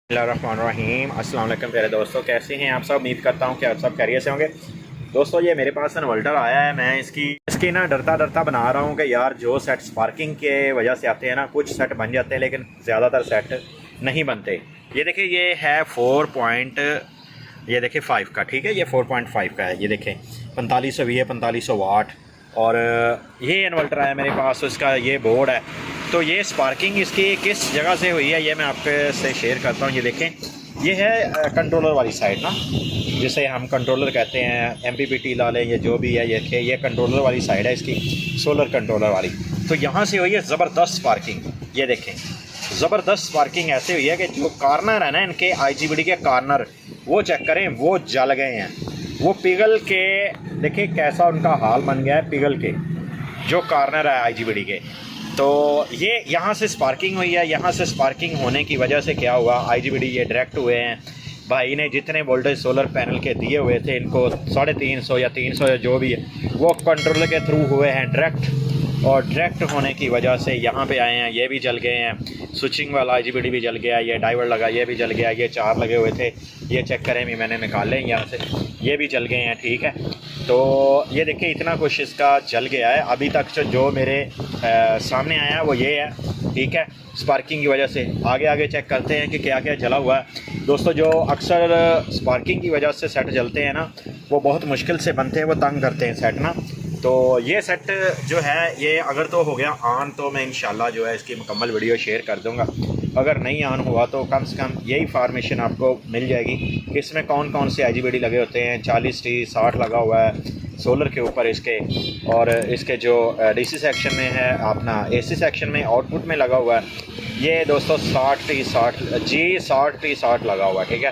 बिस्मिल्लाहिर्रहमानिर्रहीम। अस्सलाम वालेकुम प्यारे दोस्तों, कैसे हैं आप सब। उम्मीद करता हूं कि आप सब खैरियत से होंगे। दोस्तों ये मेरे पास इन्वर्टर आया है, मैं इसकी ना डरता डरता बना रहा हूं कि यार जो सेट स्पार्किंग के वजह से आते हैं ना, कुछ सेट बन जाते हैं लेकिन ज़्यादातर सेट नहीं बनते। ये देखिए, ये है 4.5 का, ठीक है, ये 4.5 का है। ये देखें 4500 वी है, 4500 वाट। और ये इन्वर्टर आया मेरे पास, इसका ये बोर्ड है। तो ये स्पार्किंग इसकी किस जगह से हुई है ये मैं आपके से शेयर करता हूँ। ये देखें, ये है कंट्रोलर वाली साइड ना, जिसे हम कंट्रोलर कहते हैं, MPPT ला लें, ये जो भी है। ये देखें, ये कंट्रोलर वाली साइड है इसकी, सोलर कंट्रोलर वाली। तो यहाँ से हुई है ज़बरदस्त स्पार्किंग। ये देखें, ज़बरदस्त स्पार्किंग ऐसे हुई है कि जो कॉर्नर है ना इनके IGBT के कॉर्नर, वो चेक करें, वो जल गए हैं, वो पिघल के। देखिए कैसा उनका हाल बन गया है, पिघल के जो कॉर्नर है IGBT के। तो ये यहाँ से स्पार्किंग हुई है। यहाँ से स्पार्किंग होने की वजह से क्या हुआ, IGBT ये डायरेक्ट हुए हैं। भाई ने जितने वोल्टेज सोलर पैनल के दिए हुए थे, इनको 350 या 300 या जो भी है, वो कंट्रोलर के थ्रू हुए हैं डायरेक्ट। और डायरेक्ट होने की वजह से यहाँ पे आए हैं, ये भी जल गए हैं। स्विचिंग वाला IGBT भी जल गया, ये डाइवर लगा, ये भी जल गया। ये 4 लगे हुए थे, ये चेक करें भी, मैंने निकाले हैं यहाँ से, ये भी जल गए हैं, ठीक है। तो ये देखिए इतना कुछ इसका जल गया है। अभी तक जो मेरे सामने आया है वो ये है, ठीक है, स्पार्किंग की वजह से। आगे आगे चेक करते हैं कि क्या क्या जला हुआ है। दोस्तों जो अक्सर स्पार्किंग की वजह से सेट जलते हैं ना, वो बहुत मुश्किल से बनते हैं, वो तंग करते हैं सेट ना। तो ये सेट जो है ये अगर तो हो गया ऑन, तो मैं इंशाल्लाह जो है इसकी मुकम्मल वीडियो शेयर कर दूंगा। अगर नहीं ऑन हुआ तो कम से कम यही इन्फॉर्मेशन आपको मिल जाएगी कि इसमें कौन कौन से IGBT लगे होते हैं। 40 30 60 लगा हुआ है सोलर के ऊपर इसके, और इसके जो DC सेक्शन में है, अपना AC सेक्शन में आउटपुट में लगा हुआ है ये दोस्तों 60 30 60 लगा हुआ है, ठीक है।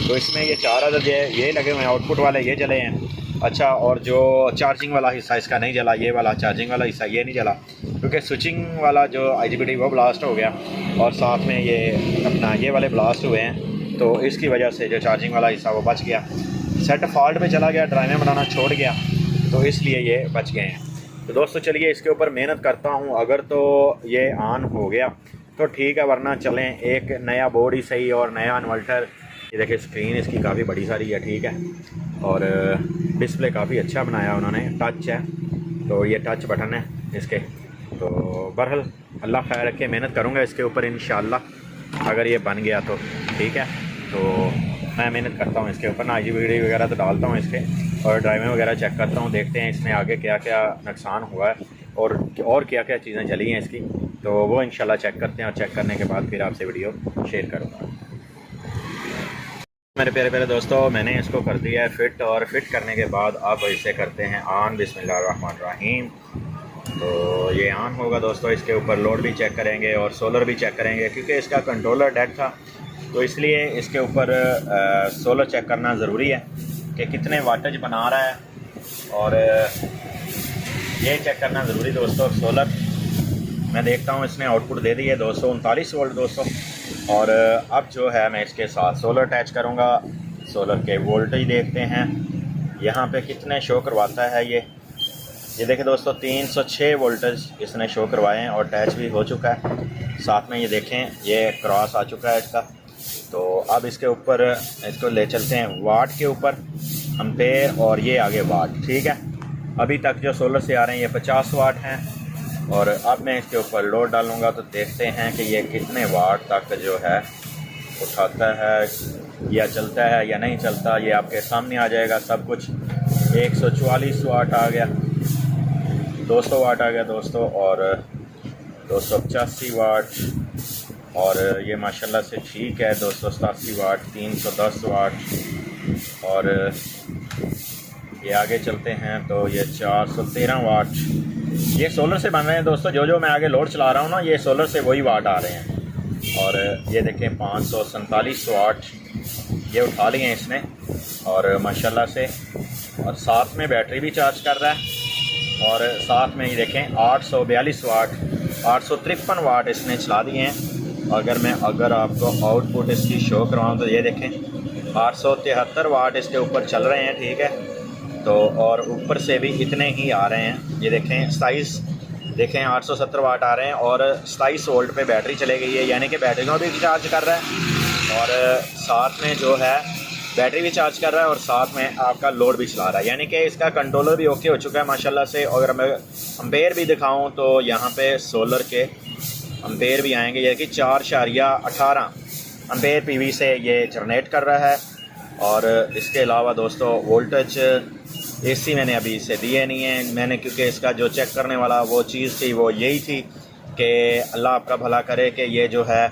तो इसमें ये 4 अदद ये लगे हुए हैं, आउटपुट वाले ये जले हैं। अच्छा, और जो चार्जिंग वाला हिस्सा इसका नहीं जला, ये वाला चार्जिंग वाला हिस्सा ये नहीं जला, क्योंकि स्विचिंग वाला जो IGBT वो ब्लास्ट हो गया, और साथ में ये अपना ये वाले ब्लास्ट हुए हैं। तो इसकी वजह से जो चार्जिंग वाला हिस्सा वो बच गया। सेट फॉल्ट में चला गया, ड्राइवर बनाना छोड़ गया, तो इसलिए ये बच गए हैं। तो दोस्तों चलिए इसके ऊपर मेहनत करता हूँ। अगर तो ये ऑन हो गया तो ठीक है, वरना चलें एक नया बोर्ड ही सही और नया इन्वर्टर। ये देखिए स्क्रीन इसकी काफ़ी बड़ी सारी है, ठीक है, और डिस्प्ले काफ़ी अच्छा बनाया उन्होंने, टच है, तो ये टच बटन है इसके। तो बहरहाल अल्लाह खैर रखे, मेहनत करूँगा इसके ऊपर इंशाल्लाह, अगर ये बन गया तो ठीक है। तो मैं मेहनत करता हूँ इसके ऊपर ना, IGBT वगैरह तो डालता हूँ इसके, और ड्राइवर वगैरह चेक करता हूँ, देखते हैं इसमें आगे क्या क्या नुकसान हुआ है और क्या क्या चीज़ें जली हैं इसकी। तो वो इंशाल्लाह चेक करते हैं, और चेक करने के बाद फिर आपसे वीडियो शेयर करूँगा। मेरे प्यारे प्यारे दोस्तों, मैंने इसको कर दिया है फिट, और फिट करने के बाद अब इसे करते हैं ऑन। बिस्मिल्लाहिर्रहमानिर्रहीम। तो ये ऑन होगा दोस्तों। इसके ऊपर लोड भी चेक करेंगे और सोलर भी चेक करेंगे, क्योंकि इसका कंट्रोलर डेड था, तो इसलिए इसके ऊपर सोलर चेक करना ज़रूरी है कि कितने वाटेज बना रहा है, और ये चेक करना ज़रूरी दोस्तों। सोलर मैं देखता हूँ इसने आउटपुट दे दी है 239 वोल्ट दोस्तों। और अब जो है मैं इसके साथ सोलर अटैच करूँगा। सोलर के वोल्टेज देखते हैं यहाँ पे कितने शो करवाता है। ये देखिए दोस्तों 306 वोल्टेज इसने शो करवाए हैं, और अटैच भी हो चुका है। साथ में ये देखें ये क्रॉस आ चुका है इसका। तो अब इसके ऊपर इसको ले चलते हैं वाट के ऊपर, एम्पेयर, और ये आगे वाट, ठीक है। अभी तक जो सोलर से आ रहे हैं ये 50 वाट हैं, और अब मैं इसके ऊपर लोड डालूंगा तो देखते हैं कि ये कितने वाट तक जो है उठाता है, या चलता है या नहीं चलता। ये आपके सामने आ जाएगा सब कुछ। 144 वाट आ गया, 200 वाट आ गया दोस्तों, और 285 वाट, और ये माशाल्लाह से ठीक है 287 वाट, 310 वाट, और ये आगे चलते हैं तो ये 413 वाट। ये सोलर से बन रहे हैं दोस्तों। जो मैं आगे लोड चला रहा हूँ ना, ये सोलर से वही वाट आ रहे हैं। और ये देखें 547 वाट ये उठा लिए हैं इसने, और माशाल्लाह से। और साथ में बैटरी भी चार्ज कर रहा है, और साथ में ये देखें 842 वाट, 853 वाट इसने चला दिए हैं। अगर आपको आउटपुट इसकी शो करवाऊँ तो ये देखें 873 वाट इसके ऊपर चल रहे हैं, ठीक है। तो और ऊपर से भी इतने ही आ रहे हैं। ये देखें 27 देखें 870 वाट आ रहे हैं, और 27 वोल्ट पे बैटरी चले गई है, यानी कि बैटरी को भी चार्ज कर रहा है। और साथ में जो है बैटरी भी चार्ज कर रहा है और साथ में आपका लोड भी चला रहा है, यानी कि इसका कंट्रोलर भी ओके हो चुका है माशाल्लाह से। और अगर मैं अम्पेयर भी दिखाऊं तो यहाँ पे सोलर के अम्पेयर भी आएंगे, यानी कि 4.18 अम्पेयर पीवी से ये जनरेट कर रहा है। और इसके अलावा दोस्तों वोल्टेज एसी मैंने अभी इसे दिए नहीं है, मैंने क्योंकि इसका जो चेक करने वाला वो चीज़ थी वो यही थी कि अल्लाह आपका भला करे कि ये जो है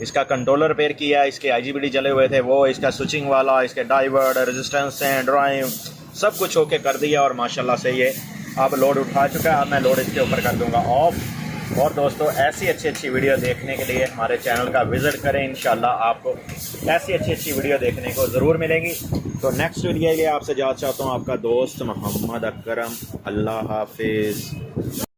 इसका कंट्रोलर रिपेयर किया, इसके आईजीबीटी जले हुए थे वो, इसका स्विचिंग वाला, इसके डाइवर्ट, रेजिस्टेंस हैं, ड्राइव सब कुछ ओके कर दिया और माशाल्लाह से ये अब लोड उठा चुका है। अब मैं लोड इसके ऊपर कर दूंगा ऑफ। और दोस्तों ऐसी अच्छी वीडियो देखने के लिए हमारे चैनल का विज़िट करें, इंशाल्लाह आपको ऐसी अच्छी वीडियो देखने को ज़रूर मिलेगी। तो नेक्स्ट वीडियो के लिए आपसे जाना चाहता हूँ आपका दोस्त मोहम्मद अकरम। अल्लाह हाफिज़।